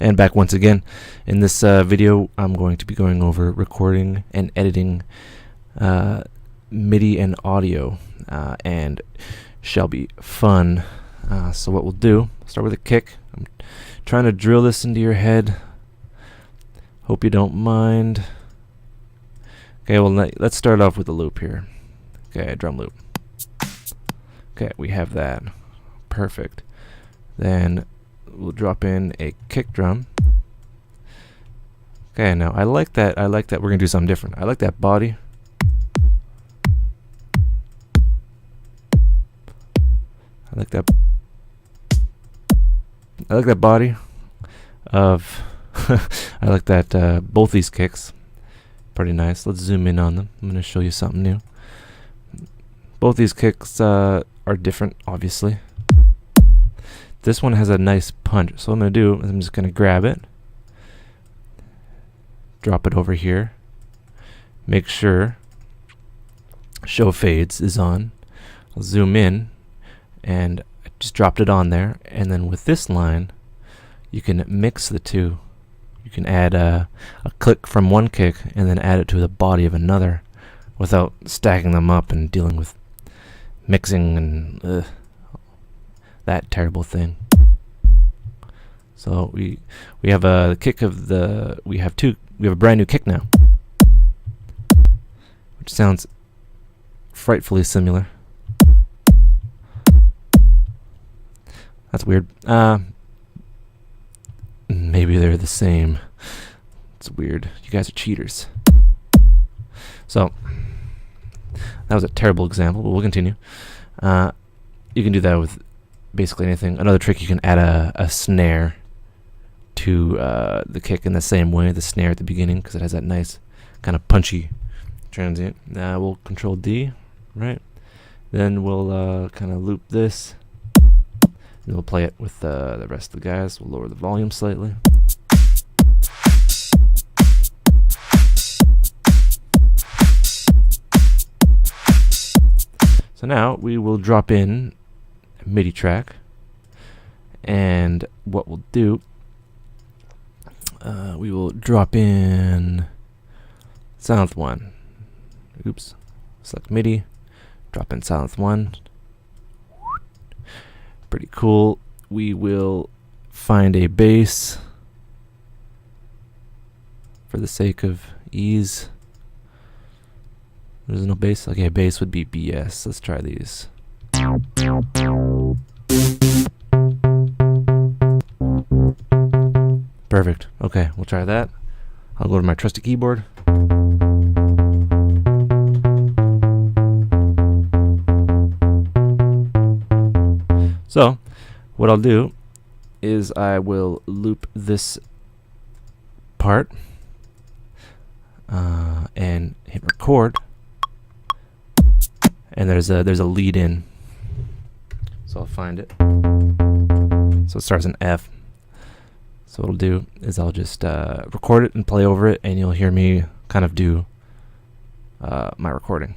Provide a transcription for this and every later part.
And back once again. In this video, I'm going to be going over recording and editing MIDI and audio, and shall be fun. So what we'll do, start with a kick. I'm trying to drill this into your head. Hope you don't mind. Okay, well, let's start off with a loop here. Okay, drum loop. Okay, we have that. Perfect. Then we'll drop in a kick drum. Okay, now I like that. We're gonna do something different. I like that body. I like that body of I like that both these kicks. Pretty nice. Let's zoom in on them. I'm gonna show you something new. Both these kicks are different, obviously. This one has a nice punch. So what I'm going to do is I'm just going to grab it, drop it over here, make sure show fades is on. I'll zoom in, and I just dropped it on there. And then with this line, you can mix the two. You can add a click from one kick and then add it to the body of another without stacking them up and dealing with mixing and that terrible thing. So we have a kick of the we have a brand new kick now, which sounds frightfully similar. That's weird. Maybe they're the same. It's weird. You guys are cheaters. So that was a terrible example, but we'll continue. You can do that with basically anything. Another trick, you can add a snare to the kick in the same way, the snare at the beginning, because it has that nice kind of punchy transient. Now we'll control D, right? Then we'll kind of loop this, and we'll play it with the rest of the guys. We'll lower the volume slightly. So now we will drop in a MIDI track, and what we'll do, we will drop in Silent 1. Oops. Select MIDI, drop in Silent 1. Pretty cool. We will find a bass for the sake of ease. There's no bass? Okay, bass would be BS. Let's try these. Perfect. Okay, we'll try that. I'll go to my trusty keyboard. So, what I'll do is I will loop this part and hit record. And there's a lead in, so I'll find it. So it starts in F. So what I'll do is I'll just record it and play over it, and you'll hear me kind of do my recording.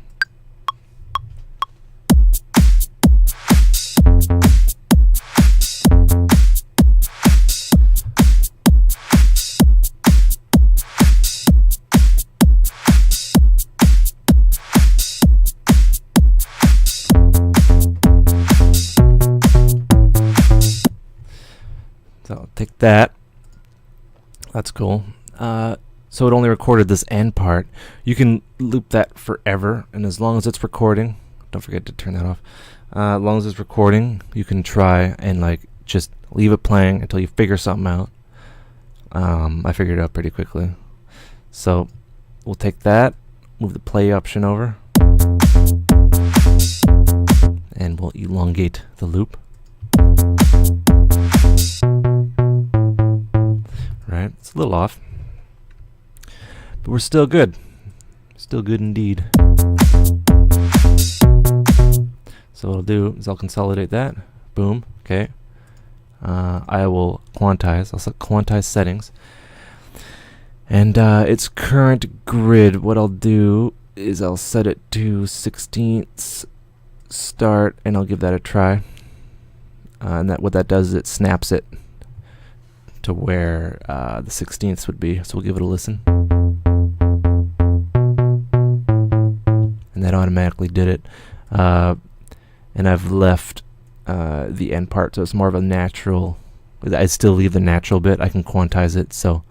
So I'll take that. That's cool. So it only recorded this end part. You can loop that forever, and as long as it's recording, don't forget to turn that off. As long as it's recording, you can try and just leave it playing until you figure something out. I figured it out pretty quickly. So we'll take that, move the play option over, and we'll elongate the loop. Right, it's a little off, but we're still good. Still good indeed. So what I'll do is I'll consolidate that. Boom. Okay. I will quantize. I'll set quantize settings. And its current grid, what I'll do is I'll set it to 16ths start, and I'll give that a try. And what that does is it snaps it to where the 16ths would be. So we'll give it a listen. And that automatically did it. And I've left the end part, so it's more of a natural. I still leave the natural bit. I can quantize it, so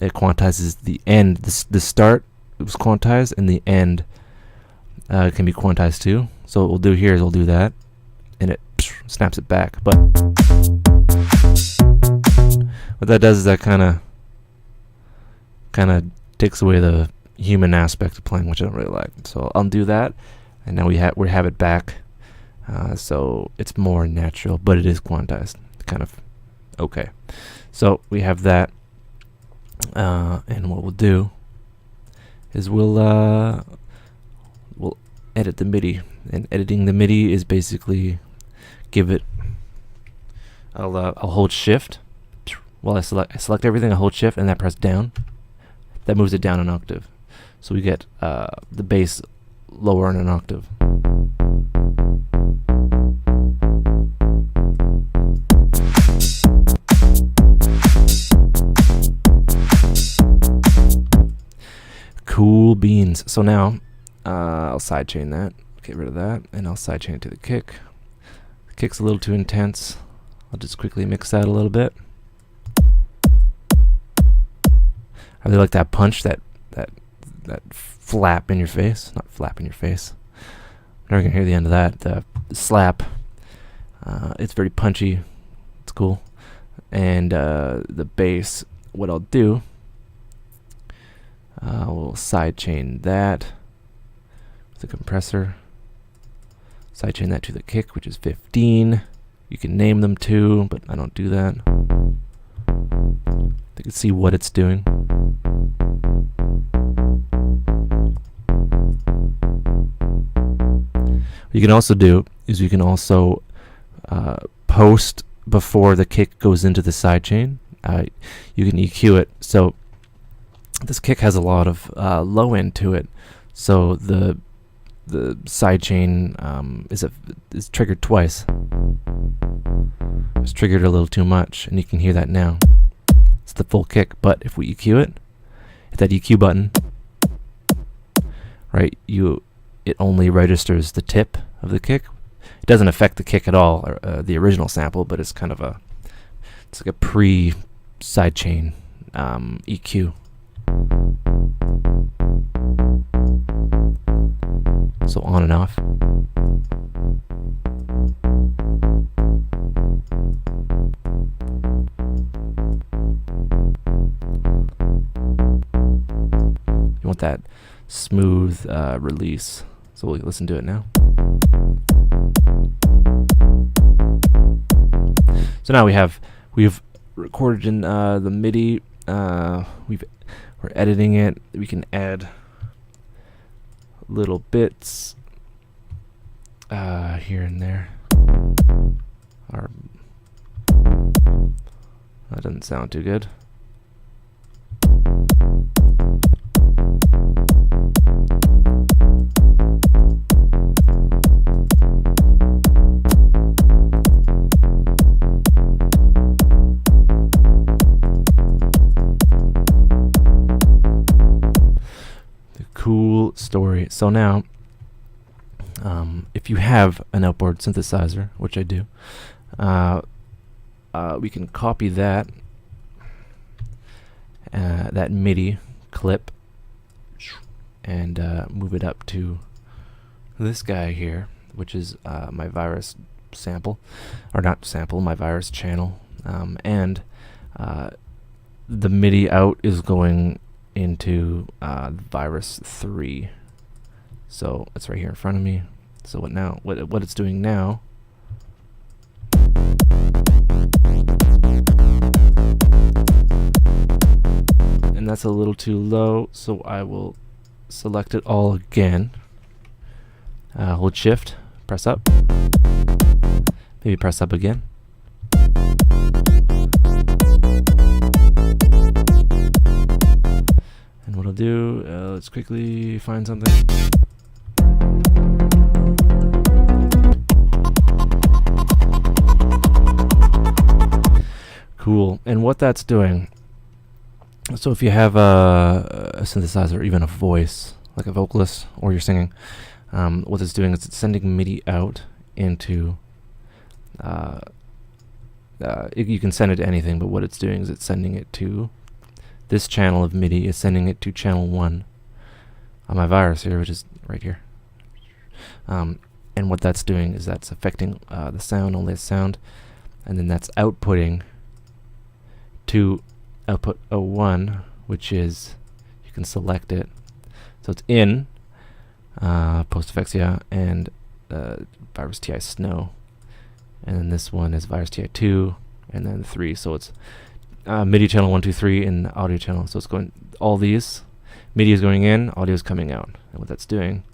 it quantizes the end. The start was quantized, and the end can be quantized too. So what we'll do here is we'll do that, and it snaps it back. But what that does is that kind of takes away the human aspect of playing, which I don't really like. So I'll undo that, and now we have it back. So it's more natural, but it is quantized. Kind of okay. So we have that, and what we'll do is we'll edit the MIDI. And editing the MIDI is basically give it. I'll hold Shift while I select everything. I hold Shift and then press down. That moves it down an octave. So we get the bass lower in an octave. Cool beans. So now I'll sidechain that. Get rid of that, and I'll sidechain it to the kick. The kick's a little too intense. I'll just quickly mix that a little bit. I really like that punch, that flap in your face. Not flap in your face. I'm never gonna hear the end of that. The slap. It's very punchy. It's cool. And the bass. What I'll do, we'll sidechain that with the compressor. Sidechain that to the kick, which is 15. You can name them too, but I don't do that. You can see what it's doing. What you can also do is you can also post before the kick goes into the sidechain. You can EQ it. So this kick has a lot of low end to it. So the sidechain is triggered twice. It's triggered a little too much, and you can hear that now. It's the full kick, but if we EQ it, hit that EQ button, right? It only registers the tip of the kick. It doesn't affect the kick at all, or the original sample, but it's kind of it's like a pre-sidechain EQ. So on and off. You want that smooth release. So we'll listen to it now. So now we've recorded in the MIDI. We're editing it. We can add little bits here and there. That doesn't sound too good. Cool story. So now, if you have an outboard synthesizer, which I do, we can copy that MIDI clip and move it up to this guy here, which is my virus sample, or not sample, my virus channel, and the MIDI out is going into virus 3. So it's right here in front of me. So what it's doing now and that's a little too low, so I will select it all again. Hold Shift, press up, maybe press up again. And what I'll do, let's quickly find something. cool. And what that's doing, so if you have a synthesizer or even a voice, like a vocalist, or you're singing, what it's doing is it's sending MIDI out into, you can send it to anything, but what it's doing is it's sending it to this channel of MIDI, is sending it to channel 1 on my virus here, which is right here. And what that's doing is that's affecting the sound, only the sound, and then that's outputting to output 01, which is, you can select it. So it's in post effects, yeah, and virus TI snow, and then this one is virus TI 2, and then 3. So it's MIDI channel 1, 2, 3, and audio channel. So it's going, all these MIDI is going in, audio is coming out, and what that's doing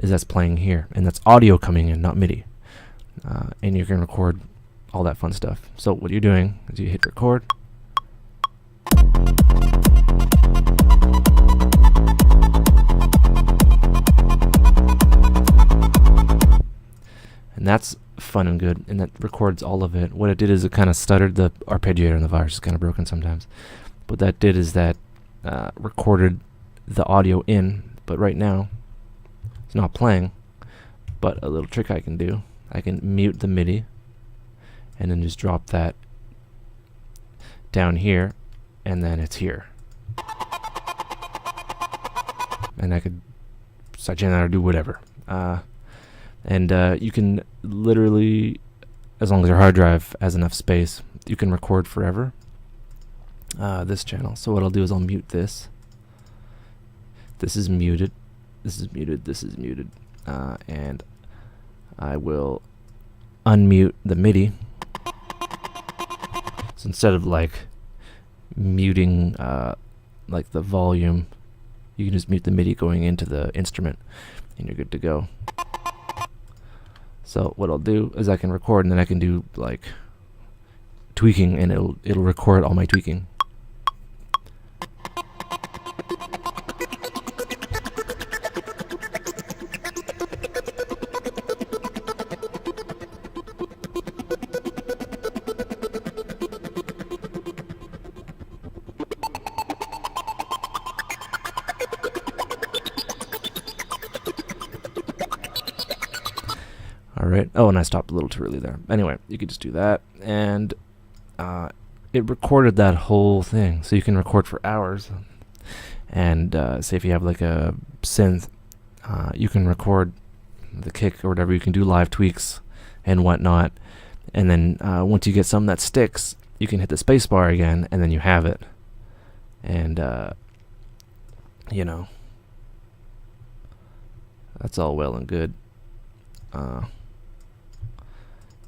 is that's playing here, and that's audio coming in, not MIDI. And you can record all that fun stuff. So what you're doing is you hit record. And that's fun and good, and that records all of it. What it did is it kind of stuttered. The arpeggiator in the virus is kind of broken sometimes. What that did is that recorded the audio in, but right now it's not playing. But a little trick I can do, I can mute the MIDI and then just drop that down here, and then it's here. And I could sidechain that or do whatever. And you can literally, as long as your hard drive has enough space, you can record forever this channel. So what I'll do is I'll mute this. This is muted. This is muted. This is muted. And I will unmute the MIDI. So instead of like muting like the volume, you can just mute the MIDI going into the instrument, and you're good to go. So what I'll do is I can record, and then I can do like tweaking, and it'll record all my tweaking. Alright, oh, and I stopped a little too early there. Anyway, you could just do that, and it recorded that whole thing, so you can record for hours. And say if you have like a synth, you can record the kick or whatever, you can do live tweaks and whatnot, and then once you get something that sticks, you can hit the space bar again, and then you have it. And you know, that's all well and good.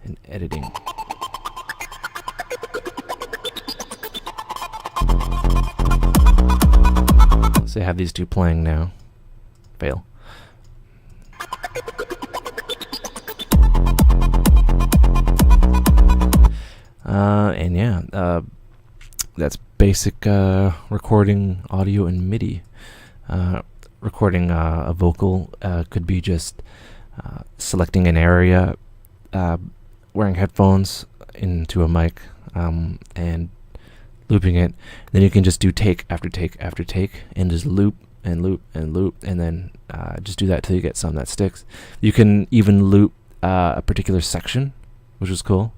And editing. So I have these two playing now. Fail. And yeah, that's basic recording audio and MIDI. Recording a vocal could be just selecting an area, wearing headphones into a mic, and looping it. Then you can just do take after take after take, and just loop and loop and loop, and then just do that till you get something that sticks. You can even loop a particular section, which is cool,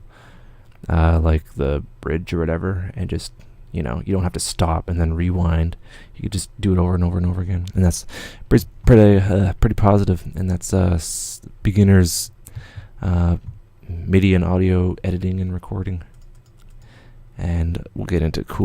like the bridge or whatever, and just, you know, you don't have to stop and then rewind. You can just do it over and over and over again, and that's pretty positive. And that's beginners MIDI and audio editing and recording. And we'll get into cool